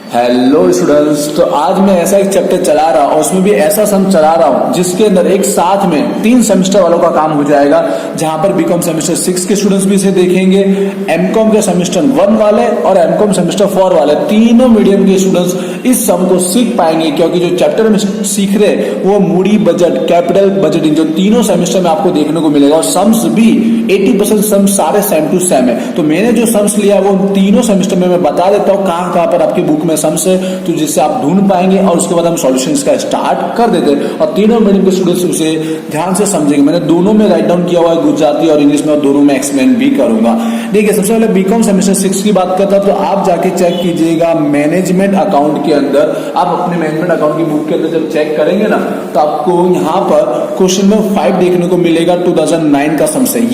Hello students, तो आज मैं ऐसा एक चैप्टर चला रहा हूँ और उसमें भी ऐसा सम चला रहा हूँ जिसके अंदर एक साथ में 3 सेमेस्टर वालों का काम हो जाएगा। जहां पर बीकॉम सेमेस्टर 6 के स्टूडेंट्स भी इसे देखेंगे, एमकॉम के सेमेस्टर 1 वाले और एमकॉम सेमेस्टर 4 वाले, तीनों मीडियम के स्टूडेंट्स इस सम को सीख पाएंगे। क्योंकि जो चैप्टर में सीख रहे वो मूडी बजट, कैपिटल बजटिंग, जो तीनों सेमेस्टर में आपको देखने को मिलेगा। और सम्स भी 80% सम्स सारे सेम टू सेम है। तो मैंने जो सम्स लिया वो तीनों सेमेस्टर में मैं बता देता हूँ कहाँ कहाँ पर आपकी बुक में सम्स है, तो जिससे आप ढूंढ पाएंगे और उसके बाद हम सॉल्यूशन का स्टार्ट कर देते हैं। और तीनों मीडियम के स्टूडेंट्स उसे ध्यान से समझेंगे। मैंने दोनों में राइट डाउन किया हुआ है, गुजराती और इंग्लिश में, और दोनों में एक्सप्लेन भी करूंगा। देखिए, सबसे पहले बीकॉम सेमेस्टर 6 की बात करता हूं तो आप जाके चेक कीजिएगा मैनेजमेंट अकाउंट के अंदर। आप अपने मैनेजमेंट अकाउंट की बुक के अंदर जब चेक करेंगे ना तो आपको यहाँ पर क्वेश्चन नंबर 5 देखने को मिलेगा। 2009 का सम है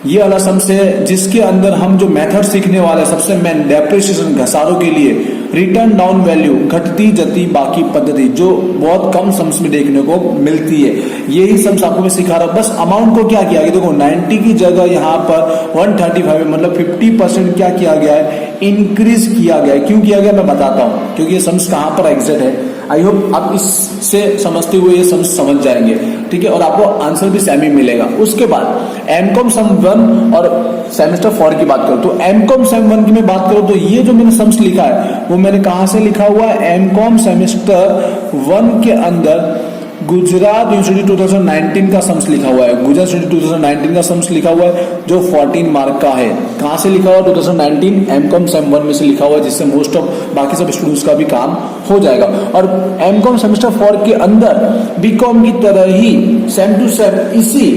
ये वाला सम है, जिसके अंदर हम जो मेथड सीखने वाले हैं सबसे मेन डेप्रिसिएशन घसारों के लिए रिटर्न डाउन वैल्यू, घटती जती बाकी पद्धति, जो बहुत कम सम्स में देखने को मिलती है। यही सम्स आपको मैं सिखा रहा हूं। बस अमाउंट को क्या किया गया, देखो 90 की जगह यहाँ पर 135 है, मतलब 50% क्या किया गया है, इंक्रीज किया गया है। क्यों किया गया मैं बताता हूं, क्योंकि ये सम्स कहां पर एग्जैक्ट है। आई होप आप इससे समझते हुए ये सम्स समझ जाएंगे, ठीक है। और आपको आंसर भी सेम ही मिलेगा। उसके बाद एमकॉम सम 1 और सेमेस्टर 4 की बात करूं तो एमकॉम सम 1 की मैं बात करूं तो ये जो मैंने सम्स लिखा है वो मैंने कहां से लिखा हुआ है, एमकॉम सेमेस्टर 1 के अंदर गुजरात यूनिवर्सिटी 2019 का सम्स लिखा हुआ है। गुजरात यूनिवर्सिटी 2019 का सम्स लिखा हुआ है जो 14 मार्क का है। कहां से लिखा हुआ, 2019 एमकॉम सेम 1 में से लिखा हुआ है, जिससे मोस्ट ऑफ बाकी सब स्टूडेंट्स का भी काम हो जाएगा। और एमकॉम सेमेस्टर 4 के अंदर बीकॉम की तरह ही सेम टू सेम इसी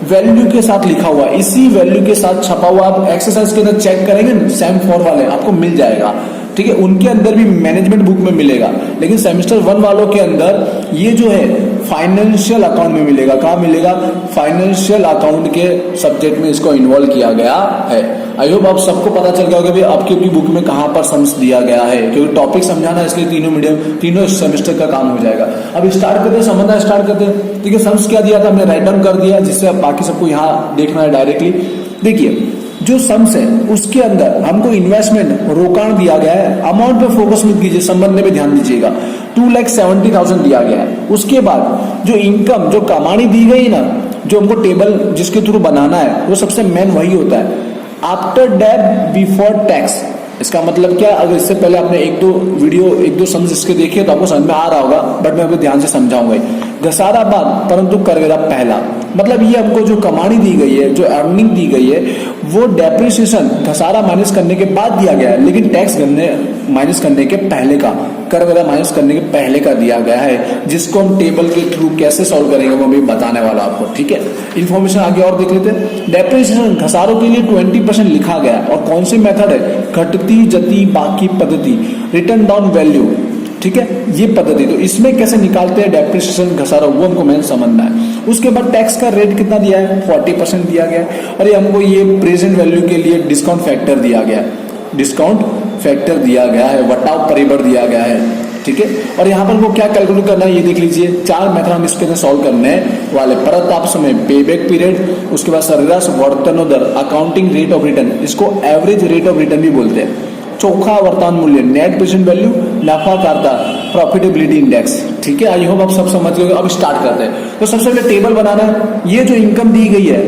वैल्यू के साथ लिखा हुआ है, इसी वैल्यू के साथ छपा हुआ। आप एक्सरसाइज के अंदर चेक करेंगे सेम 4 वाले आपको मिल जाएगा, ठीक है। उनके अंदर भी मैनेजमेंट बुक में मिलेगा, लेकिन सेमेस्टर 1 वालों के अंदर ये जो है फाइनेंशियल अकाउंट में मिलेगा। कहाँ मिलेगा, फाइनेंशियल अकाउंट के सब्जेक्ट में इसको इन्वॉल्व किया गया है। आई होप आप सबको पता चल गया होगा कि आपकी बुक में कहां पर सम्स दिया गया है, क्योंकि टॉपिक समझाना इसलिए तीनों मीडियम तीनों सेमेस्टर का काम हो जाएगा। अब स्टार्ट करते हैं, समझना स्टार्ट करते हैं। ठीक है, सम्स क्या दिया था हमने राइट डाउन कर दिया, जिससे बाकी सबको यहाँ देखना है डायरेक्टली। देखिए, जो सम्स है उसके अंदर हमको इन्वेस्टमेंट रोकाण दिया गया है। अमाउंट पे फोकस मत कीजिए, संबंध पे ध्यान दीजिएगा। 2,70,000 दिया गया है। उसके बाद जो इनकम, जो कमानी दी गई ना, जो हमको टेबल जिसके थ्रू बनाना है वो सबसे मेन वही होता है, आफ्टर डेट बिफोर टैक्स। इसका मतलब क्या, अगर इससे पहले आपने एक दो सम्स इसके देखे तो आपको समझ में आ रहा होगा, बट मैं आपको ध्यान से समझाऊंगा। घसारा बाद परंतु करवेरा पहला, मतलब ये हमको जो कमानी दी गई है, जो अर्निंग दी गई है, वो डेप्रिसिएशन घसारा माइनस करने के बाद दिया गया है, लेकिन टैक्स माइनस करने के पहले का, करवेरा माइनस करने के पहले का दिया गया है, जिसको हम टेबल के थ्रू कैसे सॉल्व करेंगे वो भी बताने वाला आपको, ठीक है। इन्फॉर्मेशन आगे और देख लेते हैं। डेप्रिसिएशन घसारों के लिए 20% लिखा गया, और कौन सी मेथड है, घटती जती बाकी पद्धति, रिटर्न डाउन वैल्यू, ठीक है, ये पद्धति। तो इसमें कैसे निकालते हैं डेप्रिसिएशन घसारा, वो हमको मेन समझना है। उसके बाद टैक्स का रेट कितना दिया है, 40% दिया गया है। और ये हमको ये प्रेजेंट वैल्यू के लिए डिस्काउंट फैक्टर दिया गया है, डिस्काउंट फैक्टर दिया गया है, वटाव परिबळ दिया गया है, ठीक है। और यहाँ पर वो क्या कैलकुलेट करना है ये देख लीजिए। 4 मेथड हम इसके अंदर सॉल्व करने वाले। परताप समय, पेबैक पीरियड, उसके बाद सरेराश वर्तनोदर, अकाउंटिंग रेट ऑफ रिटर्न, इसको एवरेज रेट ऑफ रिटर्न भी बोलते हैं, चोखा वर्तमान मूल्य, नेट प्रेजेंट वैल्यू, लाफाकारता, प्रॉफिटेबिलिटी इंडेक्स, ठीक है। आई होप आप सब समझ गए। अब स्टार्ट करते हैं। तो सबसे पहले टेबल बनाना है। ये जो इनकम दी गई है,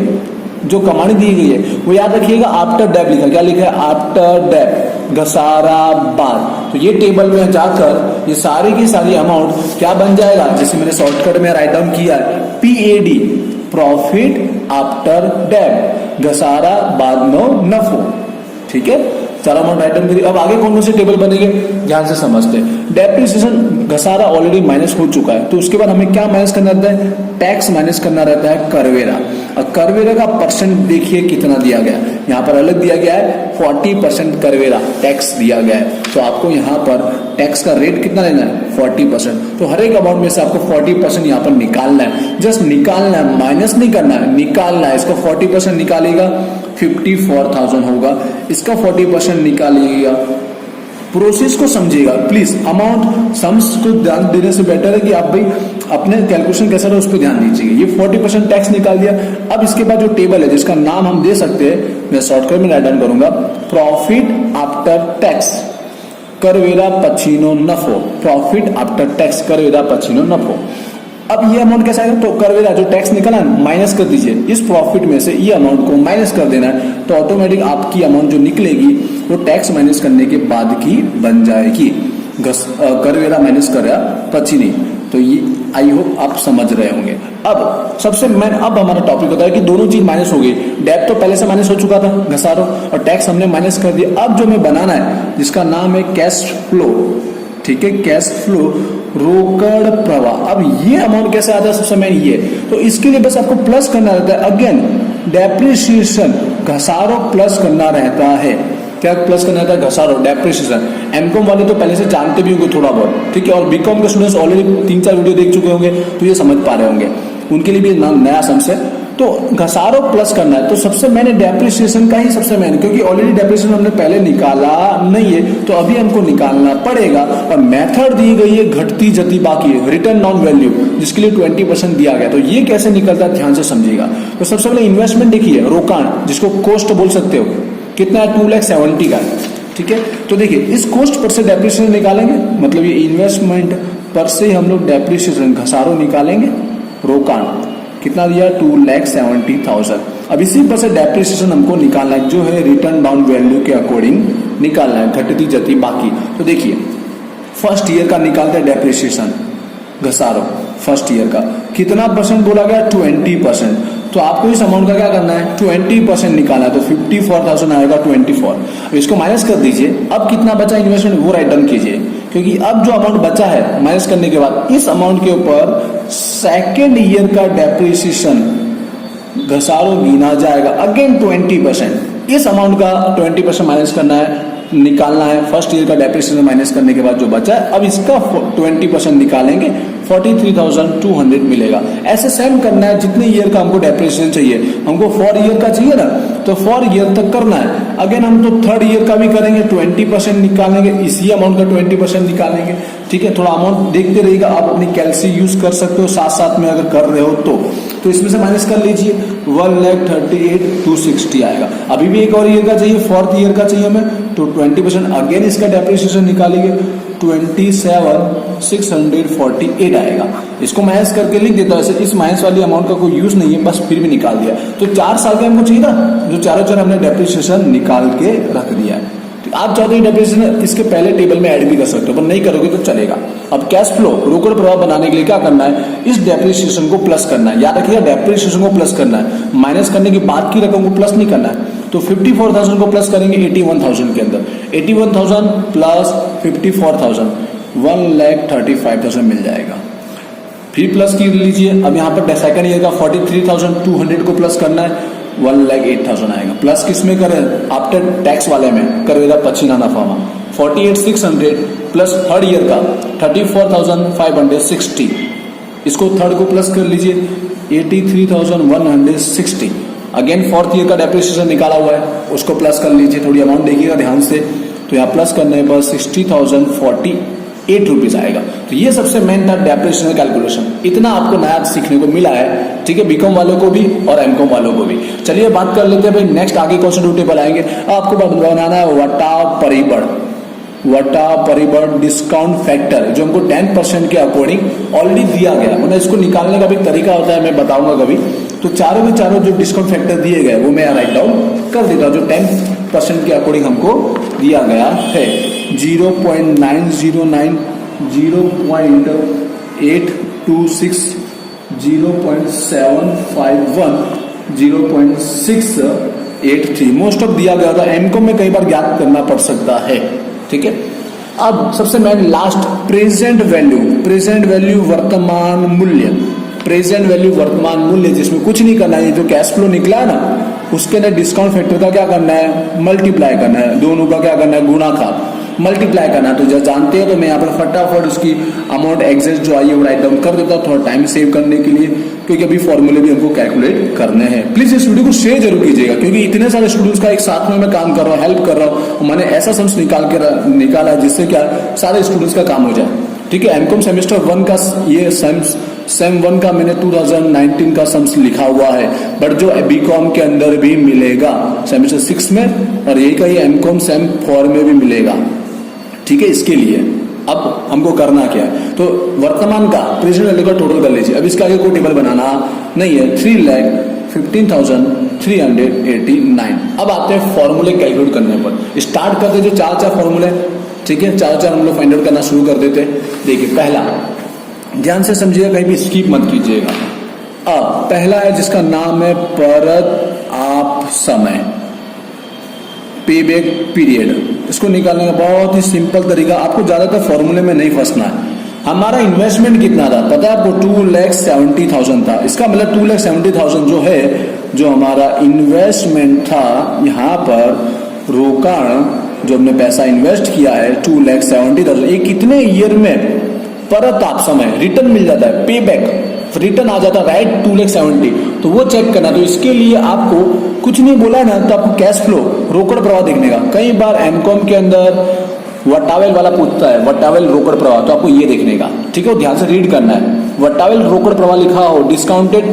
जो कमानी दी गई है, वो याद रखिएगा आफ्टर डेप लिखा, क्या लिखा है, आफ्टर डेप, घसारा बाद। तो ये टेबल में जाकर ये सारी की सारी अमाउंट क्या बन जाएगा, जैसे मैंने शॉर्टकट में राइट डाउन किया है, PAD, प्रॉफिट आफ्टर डेप, घसारा बाद में नफो, ठीक है। सारा अमाउंट राइट डाउन करिए। अब आगे कौन से टेबल बनेंगे ध्यान से समझते हैं। डेप्रिसिएशन घसारा ऑलरेडी माइनस हो चुका है, तो उसके बाद हमें क्या माइनस करना रहता है, टैक्स माइनस करना रहता है, करवेरा। और करवेरा का परसेंट देखिए कितना दिया गया, यहाँ पर अलग दिया गया है 40% करवेरा टैक्स दिया गया है। तो आपको यहाँ पर टैक्स का रेट कितना लेना है, 40%। तो हर एक अमाउंट में से आपको 40% यहाँ पर निकालना है, जस्ट निकालना है, माइनस नहीं करना है, निकालना है। इसका 40% निकालेगा 54,000 होगा, इसका 40% निकालिएगा। प्रोसेस को समझिएगा प्लीज। अमाउंट सम्स को ध्यान देने से बेटर है कि आप भाई अपने कैलकुलेशन कैसा रहा उस पर ध्यान दीजिए। ये 40% टैक्स निकाल दिया। अब इसके बाद जो टेबल है जिसका नाम हम दे सकते हैं, मैं शॉर्टकट में राइट डाउन करूंगा, प्रॉफिट आफ्टर टैक्स। करवेरा पचीनो नफो, प्रॉफिट आफ्टर टैक्स करवेरा पचीनो नफो। अब ये अमाउंट कैसा है, तो करवेरा जो टैक्स निकला है माइनस कर दीजिए, इस प्रॉफिट में से ये अमाउंट को माइनस कर देना है, तो ऑटोमेटिक आपकी अमाउंट जो निकलेगी वो टैक्स माइनस करने के बाद की बन जाएगी। करवेरा माइनस करा पचीनी, तो ये आई होप आप समझ रहे होंगे। अब सबसे मेन अब हमारा टॉपिक होता है कि दोनों चीज माइनस हो गई, डेट तो पहले से माइनस हो चुका था घसारो, और टैक्स हमने माइनस कर दिया। अब जो हमें बनाना है जिसका नाम है कैश फ्लो, ठीक है, कैश फ्लो रोकड़ प्रवाह। अब ये अमाउंट कैसे आता है, सबसे मेन ये, तो इसके लिए बस आपको प्लस करना रहता है, अगेन डेप्रिसिएशन घसारो प्लस करना रहता है। क्या प्लस करना रहता है, घसारो डेप्रिसिएशन। एमकॉम वाले तो पहले से जानते भी होंगे थोड़ा बहुत, ठीक है, और बीकॉम के स्टूडेंट्स ऑलरेडी 3-4 वीडियो देख चुके होंगे तो ये समझ पा रहे होंगे, उनके लिए भी नया सम्स है। तो घसारो प्लस करना है, तो सबसे मैंने डेप्रिसिएशन का ही सबसे मैंने, क्योंकि ऑलरेडी डेप्रिसिएशन हमने पहले निकाला नहीं है तो अभी हमको निकालना पड़ेगा, और मेथड दी गई है घटती जती बाकी रिटर्न ऑन वैल्यू, जिसके लिए 20% दिया गया। तो ये कैसे निकलता है ध्यान से समझिएगा। तो सबसे पहले इन्वेस्टमेंट देखिए, रोकाण जिसको कोस्ट बोल सकते हो, कितना है 2,70,000 का, ठीक है। तो देखिए इस कोस्ट पर से डेप्रिसिएशन निकालेंगे, मतलब ये इन्वेस्टमेंट पर से हम लोग डेप्रिसिएशन घसारो निकालेंगे, रोकाण कितना दिया 2,70,000। अब इसी पर से डेप्रिसिएशन हमको निकालना है, जो है रिटर्न डाउन वैल्यू के अकॉर्डिंग निकालना है, घटती जती बाकी। तो देखिए फर्स्ट ईयर का निकालते हैं डेप्रिसिएशन घसारो, फर्स्ट ईयर का कितना परसेंट बोला गया 20%, तो आपको इस अमाउंट का क्या करना है 20% निकालना है, तो 54,000 आएगा 24। इसको माइनस कर दीजिए, अब कितना बचा इन्वेस्टमेंट वो राइट डाउन कीजिए, क्योंकि अब जो अमाउंट बचा है माइनस करने के बाद इस अमाउंट के ऊपर सेकेंड ईयर का डेप्रिसिएशन घसारो गिना जाएगा, अगेन 20%। इस अमाउंट का 20% माइनस करना है, निकालना है, फर्स्ट ईयर का डेप्रिसिएशन माइनस करने के बाद जो बचा है, अब इसका 20% निकालेंगे, 43,200 मिलेगा। ऐसे सेम करना है, जितने ईयर का हमको डेप्रिसिएशन चाहिए, हमको 4 ईयर का चाहिए ना, तो 4 ईयर तक करना है। अगेन हम तो थर्ड ईयर का भी करेंगे, 20% निकालेंगे, इसी अमाउंट का 20% निकालेंगे, ठीक है। थोड़ा अमाउंट देखते रहिएगा, आप अपनी कैलसी यूज कर सकते हो साथ साथ में अगर कर रहे हो तो इसमें से माइनस कर लीजिए, 1,38,260 आएगा। अभी भी एक और ईयर का चाहिए, 4th ईयर का चाहिए हमें, तो 20% अगेन इसका डेप्रिसिएशन निकालेंगे, 27,648 आएगा। इसको माइनस करके लिख देता है, इस माइनस वाली अमाउंट का कोई यूज नहीं है, बस फिर भी निकाल दिया। तो 4 साल का हमको चाहिए ना, जो चारों हमने डेप्रिसिएशन निकाल के रख दिया है। तो आप चाहते हैं डेप्रिसिएशन इसके पहले टेबल में ऐड भी कर सकते हो, पर नहीं करोगे तो चलेगा। अब कैश फ्लो रोकड़ प्रवाह बनाने के लिए क्या करना है, इस डेप्रिसिएशन को प्लस करना है, याद रखिएगा डेप्रिसिएशन को प्लस करना है, माइनस करने के बाद की रकम को प्लस नहीं करना है। तो 54,000 को प्लस करेंगे 81,000 के अंदर, 81,000 प्लस 54,000 1,35,000 मिल जाएगा। फिर प्लस कर लीजिए, अब यहाँ पर सेकंड ईयर का 43,200 को प्लस करना है, 1,08,000 आएगा। प्लस किस में करें, आफ्टर टैक्स वाले में करवेरा पचीना नफा में 48,600 प्लस थर्ड ईयर का 34,560, इसको थर्ड को प्लस कर लीजिए 83,160। अगेन 4th ईयर का डेप्रिसिएशन निकाला हुआ है, उसको प्लस कर लीजिए, थोड़ी अमाउंट देखिएगा ध्यान से, तो यहाँ प्लस करने पर 60,048 रुपीज आएगा। तो ये सबसे मेन था डेप्रिसिएशन कैलकुलेशन। इतना आपको नया सीखने को मिला है, ठीक है, बीकॉम वालों को भी और एमकॉम वालों को भी। चलिए बात कर लेते हैं भाई, नेक्स्ट आगे कौन सा टेबल आएंगे। आपको बनाना है वटा परिबड़ डिस्काउंट फैक्टर, जो हमको 10% के अकॉर्डिंग ऑलरेडी दिया गया, मतलब इसको निकालने का भी तरीका होता है, मैं बताऊंगा कभी। तो चारों के चारों जो डिस्काउंट फैक्टर दिए गए वो मैं राइट डाउन कर देता हूँ, जो 10% के अकॉर्डिंग हमको दिया गया है। 0.909, 0.826, 0.751, 0.683 मोस्ट ऑफ दिया गया था। एमकॉम में कई बार ज्ञात करना पड़ सकता है, ठीक है। अब सबसे मेन लास्ट प्रेजेंट वैल्यू वर्तमान मूल्य, प्रेजेंट वैल्यू वर्तमान मूल्य, जिसमें कुछ नहीं करना है, जो कैश फ्लो निकला है ना उसके अंदर डिस्काउंट फैक्टर का क्या करना है, मल्टीप्लाई करना है, दोनों का क्या करना है, गुणा का मल्टीप्लाई करना है। तो जब जानते हैं तो मैं यहाँ पर फटाफट उसकी अमाउंट एग्जैक्ट जो आई है वो राइट डाउन कर देता हूँ, थोड़ा टाइम सेव करने के लिए, क्योंकि अभी फॉर्मूले भी हमको कैलकुलेट करने हैं। प्लीज इस वीडियो को शेयर जरूर कीजिएगा, क्योंकि इतने सारे स्टूडेंट्स का एक साथ में मैं काम कर रहा हूँ, हेल्प कर रहा हूँ। मैंने ऐसा सम्स निकाला जिससे क्या सारे स्टूडेंट्स का काम हो जाए, ठीक है। एमकॉम सेमेस्टर 1 का ये सेम 1 का मैंने 2019 का सम्स लिखा हुआ है, बट जो बीकॉम के अंदर भी मिलेगा सेमेस्टर 6 में, और यही का ये एमकॉम सेम 4 में भी मिलेगा, ठीक है। इसके लिए अब हमको करना क्या है, तो वर्तमान का प्रेजेंट वैल्यू का टोटल कर लीजिए। अब इसके आगे कोई टेबल बनाना नहीं है। 3,15,389। अब आते हैं फॉर्मूले कैलकुलेट करने पर। स्टार्ट करते थे चार फॉर्मूले, ठीक है, चार हम लोग फाइंड आउट करना शुरू कर देते। देखिए पहला, ध्यान से समझिएगा, कहीं भी स्किप मत कीजिएगा। अब पहला है जिसका नाम है परत आप समय, पेबैक पीरियड। इसको निकालने का बहुत ही सिंपल तरीका, आपको ज्यादातर फॉर्मूले में नहीं फंसना है। हमारा इन्वेस्टमेंट कितना था पता है आपको, 2,70,000 था। इसका मतलब 2,70,000 जो है, जो हमारा इन्वेस्टमेंट था, यहाँ पर रोकाण जो हमने पैसा इन्वेस्ट किया है 2,70,000, ये कितने ईयर में परत आप समय रिटर्न मिल जाता है, पे बैक रिटर्न आ जाता है, राइट, 2,70,000। तो वो चेक करना। तो इसके लिए आपको कुछ नहीं बोला ना, तो आपको कैश फ्लो रोकड़ प्रवाह देखने का। कई बार एमकॉम के अंदर वटावेल वाला पूछता है, वटावेल रोकड़ प्रवाह, तो आपको ये देखने का, ठीक है, वो ध्यान से रीड करना है। वटावेल रोकड़ प्रवाह लिखा हो, डिस्काउंटेड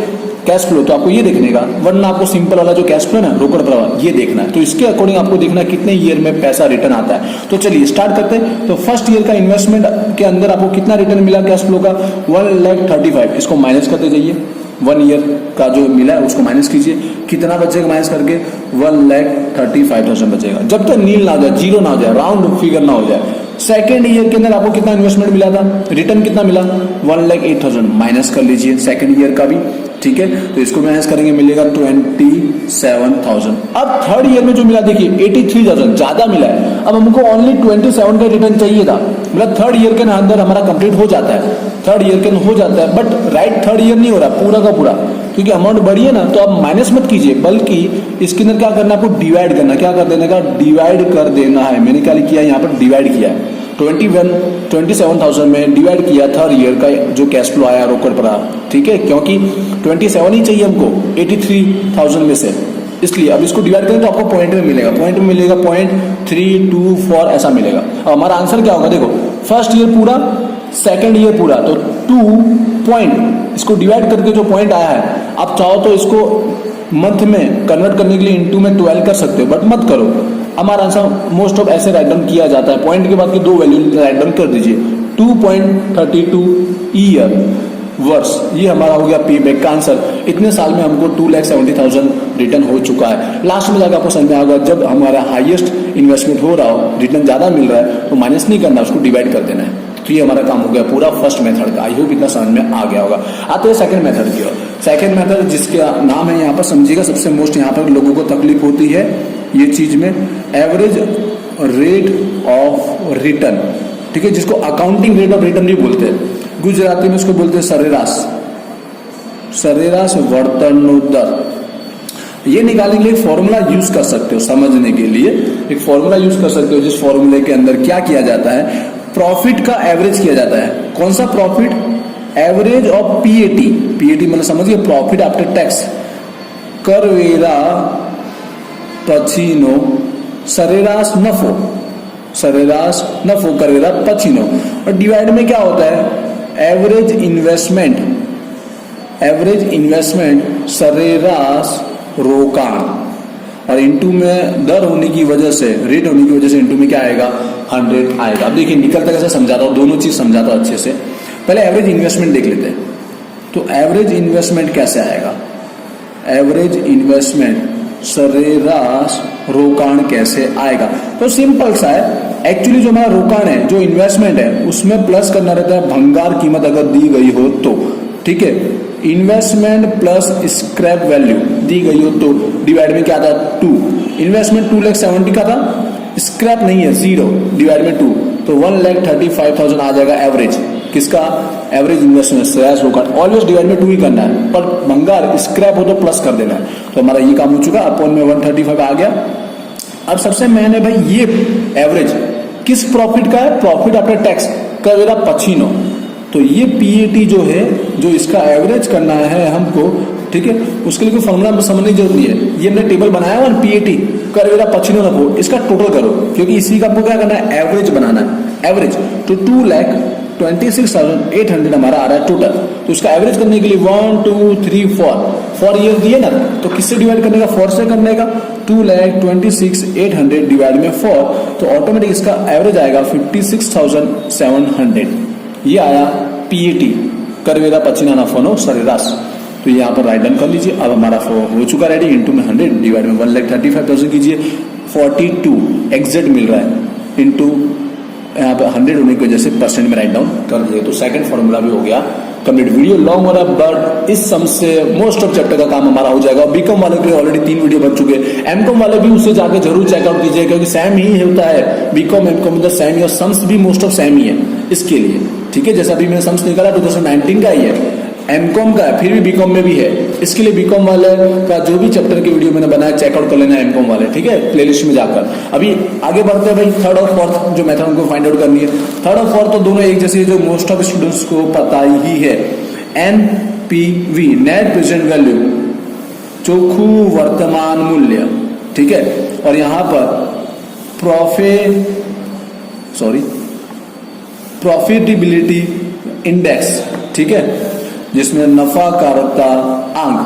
कैश फ्लो, तो आपको ये देखने का। वरना आपको सिंपल वाला जो कैश फ्लो है ना, रोकड़ प्रवाह, ये देखना है। तो इसके अकॉर्डिंग आपको देखना है कितने ईयर में पैसा रिटर्न आता है। तो चलिए स्टार्ट करते हैं। तो फर्स्ट ईयर का इन्वेस्टमेंट के अंदर आपको कितना रिटर्न मिला कैश फ्लो का, 1,35,000। इसको माइनस करते जाइए, 1 ईयर का जो मिला है उसको माइनस कीजिए, कितना बचेगा माइनस करके, 1,35,000 बचेगा। जब तक नील ना हो जाए, जीरो ना हो जाए, राउंड फिगर ना हो जाए। सेकेंड ईयर के अंदर आपको कितना इन्वेस्टमेंट मिला था, रिटर्न कितना मिला, 1,08,000, माइनस कर लीजिए सेकेंड ईयर का भी, ठीक है। तो इसको माइनस करेंगे, मिलेगा 27,000। अब थर्ड ईयर में जो मिला देखिए 83,000, ज्यादा मिला है। अब हमको ओनली 27 का रिटर्न चाहिए था, मतलब थर्ड ईयर के अंदर हमारा कंप्लीट हो जाता है, थर्ड ईयर के हो जाता है। बट राइट थर्ड ईयर नहीं हो रहा पूरा का पूरा, क्योंकि अमाउंट बढ़ी है ना। तो अब माइनस मत कीजिए, बल्कि इसके अंदर क्या करना है आपको, डिवाइड करना। क्या कर देने का, डिवाइड कर देना है। मैंने क्या किया यहाँ पर, डिवाइड किया है। 27,000 में डिवाइड किया थर्ड ईयर का जो कैश फ्लो आया रोकड़ प्रवाह, ठीक है, क्योंकि 27 ही चाहिए हमको 83,000 में से, इसलिए अब इसको डिवाइड करें तो आपको पॉइंट में मिलेगा, 0.324 ऐसा मिलेगा। अब हमारा आंसर क्या होगा, देखो फर्स्ट ईयर पूरा, सेकेंड ईयर पूरा, तो 2 पॉइंट, इसको डिवाइड करके जो पॉइंट आया है, आप चाहो तो इसको मंथ में कन्वर्ट करने के लिए इंटू में 12 कर सकते हो, बट मत करो। हमारा आंसर मोस्ट ऑफ ऐसे राइट डाउन किया जाता है, पॉइंट के बाद की 2 वैल्यू राइट डाउन कर दीजिए। 2.32 ईयर वर्ष, ये हमारा हो गया पे बैक का आंसर। इतने साल में हमको 2,70,000 रिटर्न हो चुका है। लास्ट में जाकर आपको समझ में आएगा, जब हमारा हाईएस्ट इन्वेस्टमेंट हो रहा हो, रिटर्न ज्यादा मिल रहा है, तो माइनस नहीं करना, उसको डिवाइड कर देना है। तो ये हमारा काम हो गया पूरा फर्स्ट मेथड का। आई होप इतना समझ में आ गया होगा। आते हैं सेकंड मेथड की ओर। सेकंड मेथड जिसका नाम है यहाँ पर, समझिएगा, सबसे मोस्ट यहाँ पर लोगों को तकलीफ होती है ये चीज में, एवरेज रेट ऑफ रिटर्न, ठीक है, जिसको अकाउंटिंग रेट ऑफ रिटर्न नहीं बोलते, गुजराती में इसको बोलते हैं सरेराश, सरेराश वर्तनोदर। ये निकालने के लिए एक फॉर्मूला यूज कर सकते हो, समझने के लिए एक फॉर्मूला यूज कर सकते हो, जिस फॉर्मूले के अंदर क्या किया जाता है, प्रॉफिट का एवरेज किया जाता है। कौन सा profit, average of PAT, PAT मतलब समझिए प्रॉफिट आफ्टर टैक्स, करवेरा पछीनो सरेराश नफो, सरेराश नफो करवेरा पछीनो। और डिवाइड में क्या होता है, एवरेज इन्वेस्टमेंट, एवरेज इन्वेस्टमेंट सरेराश रोकाण, और इंटू में दर होने की वजह से, रेट होने की वजह से इंटू में क्या आएगा, 100 आएगा। अब देखिए निकलता कैसे समझाता हूं, दोनों चीज समझाता हूं अच्छे से। पहले एवरेज इन्वेस्टमेंट देख लेते हैं। तो एवरेज इन्वेस्टमेंट कैसे आएगा, एवरेज इन्वेस्टमेंट सरेराश रोकाण कैसे आएगा, तो सिंपल सा है। एक्चुअली जो हमारा रोकाण है, जो इन्वेस्टमेंट है, उसमें प्लस करना रहता है भंगार कीमत अगर दी गई हो तो, ठीक है। इन्वेस्टमेंट प्लस स्क्रैप वैल्यू दी गई हो तो, डिवाइड में क्या था 2, इन्वेस्टमेंट 2,70,000 का था, स्क्रैप नहीं है 0, डिवाइड में 2, तो 1,35,000 आ जाएगा एवरेज। किसका, एवरेज इन्वेस्टमेंट सरेराश रोकाण, ऑलवेज डिवाइड में 2 ही करना है, पर भंगार स्क्रैप हो तो प्लस कर देना है। तो हमारा ये काम हो चुका, अपॉन में 135 आ गया। अब सबसे मेन है भाई, ये एवरेज किस प्रॉफिट का है, प्रॉफिट आफ्टर टैक्स करवेरा पछीनो। तो ये पीएटी जो है, जो इसका एवरेज करना है हमको ठीक है, उसके लिए कोई फॉर्मूला समझने की जरूरत नहीं है। ये हमने टेबल बनाया और पीएटी करवेरा पचिनो रखो, इसका टोटल करो, क्योंकि इसी का आपको क्या करना है, एवरेज बनाना है। एवरेज तो 2,26,800 हमारा आ रहा है टोटल। तो उसका एवरेज करने के लिए 1 2 3 4 ईयर दिए ना, तो किससे डिवाइड करने का, 4 से करने का। 2,26,800 डिवाइड में 4, तो ऑटोमेटिक इसका एवरेज आएगा 56,700। ये आया पीएटी करवेरा पचिना फोनो सरेरास। तो यहाँ पर राइट डाउन कर लीजिए। अब हमारा हो चुका रेडी, इंटू में 100 डिवाइड में 1,35,000 कीजिए, 42 एग्जैक्ट मिल रहा है इंटू यहाँ पे 100 होने की वजह से परसेंट में राइट डाउन कर दीजिए। तो सेकंड फॉर्मूला भी हो गया कंप्लीट। वीडियो लॉन्ग हो रहा है बट इस सम से मोस्ट ऑफ चैप्टर का काम हमारा हो जाएगा। बीकॉम वाले के ऑलरेडी 3 वीडियो बन चुके हैं, एमकॉम वाले भी उसे जाकर जरूर चेकआउट कीजिए, क्योंकि सेम ही होता है। बीकॉम एमकॉम इधर सेम ही, और सम्स भी मोस्ट ऑफ सेम ही है इसके लिए, ठीक है। जैसा अभी मैंने सम्स निकाला 2019 का ही है, एमकॉम का है, फिर भी बीकॉम में भी है। इसके लिए बीकॉम वाले का जो भी चैप्टर की वीडियो मैंने बनाया चेकआउट कर लेना एमकॉम वाले, ठीक है, प्लेलिस्ट में जाकर। अभी आगे बढ़ते हैं भाई, थर्ड और फोर्थ जो मेथड उनको फाइंड आउट करनी है। थर्ड और फोर्थ तो दोनों एक जैसे, जो मोस्ट ऑफ स्टूडेंट्स को पता ही है। एनपीवी नेट प्रेजेंट वैल्यू, चोखू वर्तमान मूल्य, ठीक है। और यहां पर प्रॉफिटेबिलिटी इंडेक्स, ठीक है, जिसमें नफाकारकता आंक।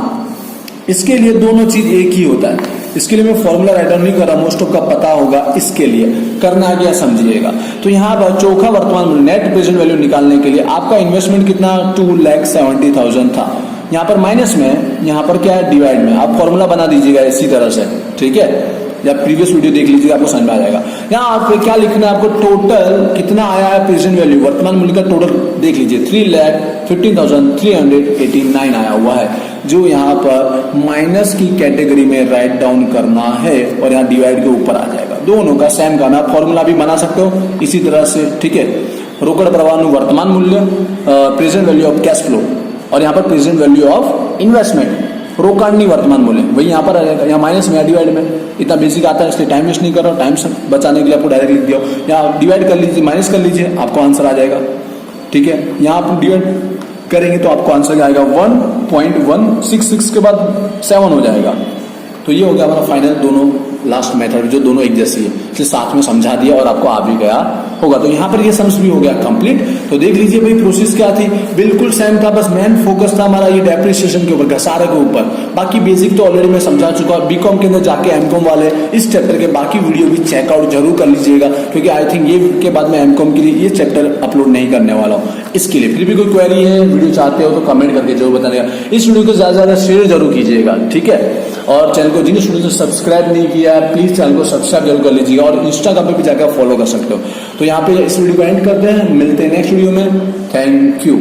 इसके लिए दोनों चीज एक ही होता है। इसके लिए मैं फॉर्मूला राइट डाउन नहीं कर रहा, मोस्ट ऑफ का पता होगा। इसके लिए करना क्या समझिएगा। तो यहाँ पर चोखा वर्तमान मूल्य नेट प्रेजेंट वैल्यू निकालने के लिए आपका इन्वेस्टमेंट कितना, 2,70,000 था। यहाँ पर माइनस में, यहाँ पर क्या है, डिवाइड में। आप फॉर्मूला बना दीजिएगा इसी तरह से, ठीक है, या प्रीवियस वीडियो देख लीजिए, आपको समझ में आ जाएगा। यहाँ आपको क्या लिखना है, आपको टोटल कितना आया है प्रेजेंट वैल्यू, वर्तमान मूल्य का टोटल देख लीजिए, 3,15,389 आया हुआ है, जो यहाँ पर माइनस की कैटेगरी में राइट डाउन करना है, और यहाँ डिवाइड के ऊपर आ जाएगा। दोनों का सेम का ना, फॉर्मूला भी बना सकते हो इसी तरह से, ठीक है। रोकड़ प्रवाह वर्तमान मूल्य, present value of cash flow, और यहाँ पर प्रेजेंट वैल्यू ऑफ इन्वेस्टमेंट, रोकाणनी वर्तमान मूल्य, वही यहाँ पर आ जाएगा। यहाँ माइनस में, डिवाइड में, इतना बेसिक आता है इसलिए टाइम वेस्ट नहीं कर रहा हूँ, टाइम बचाने के लिए आपको डायरेक्ट लिख दिया। यहाँ डिवाइड कर लीजिए, माइनस कर लीजिए, आपको आंसर आ जाएगा, ठीक है। यहाँ आप डिवाइड करेंगे तो आपको आंसर आएगा 1.166 के बाद 7 हो जाएगा। तो ये हो गया हमारा फाइनल दोनों लास्ट मेथड, जो दोनों एक जैसी है, इसलिए साथ में समझा दिया और आपको आ भी गया होगा। तो यहाँ पर ये सम्स भी हो गया कंप्लीट। तो देख लीजिए भाई, प्रोसेस क्या थी, बिल्कुल सेम था, बस मेन फोकस था हमारा ये डेप्रिसिएशन के ऊपर, घसारे के ऊपर। बाकी बेसिक तो ऑलरेडी मैं समझा चुका हूँ। बीकॉम के अंदर जाके एमकॉम वाले इस चैप्टर के बाकी वीडियो भी चेकआउट जरूर कर लीजिएगा, क्योंकि आई थिंक ये के बाद मैं एमकॉम के लिए ये चैप्टर अपलोड नहीं करने वाला हूँ। इसके लिए फिर भी कोई क्वेरी है, वीडियो चाहते हो तो कमेंट करके जरूर बताइएगा। इस वीडियो को ज्यादा से ज्यादा शेयर जरूर कीजिएगा, ठीक है। और चैनल को जिन स्टूडेंट ने सब्सक्राइब नहीं किया है, प्लीज चैनल को सब्सक्राइब जरूर कर लीजिएगा, और इंस्टाग्राम पे भी जाकर फॉलो कर सकते हो। तो यहाँ पे इस वीडियो को एंड करते हैं, मिलते हैं नेक्स्ट वीडियो में। Thank you.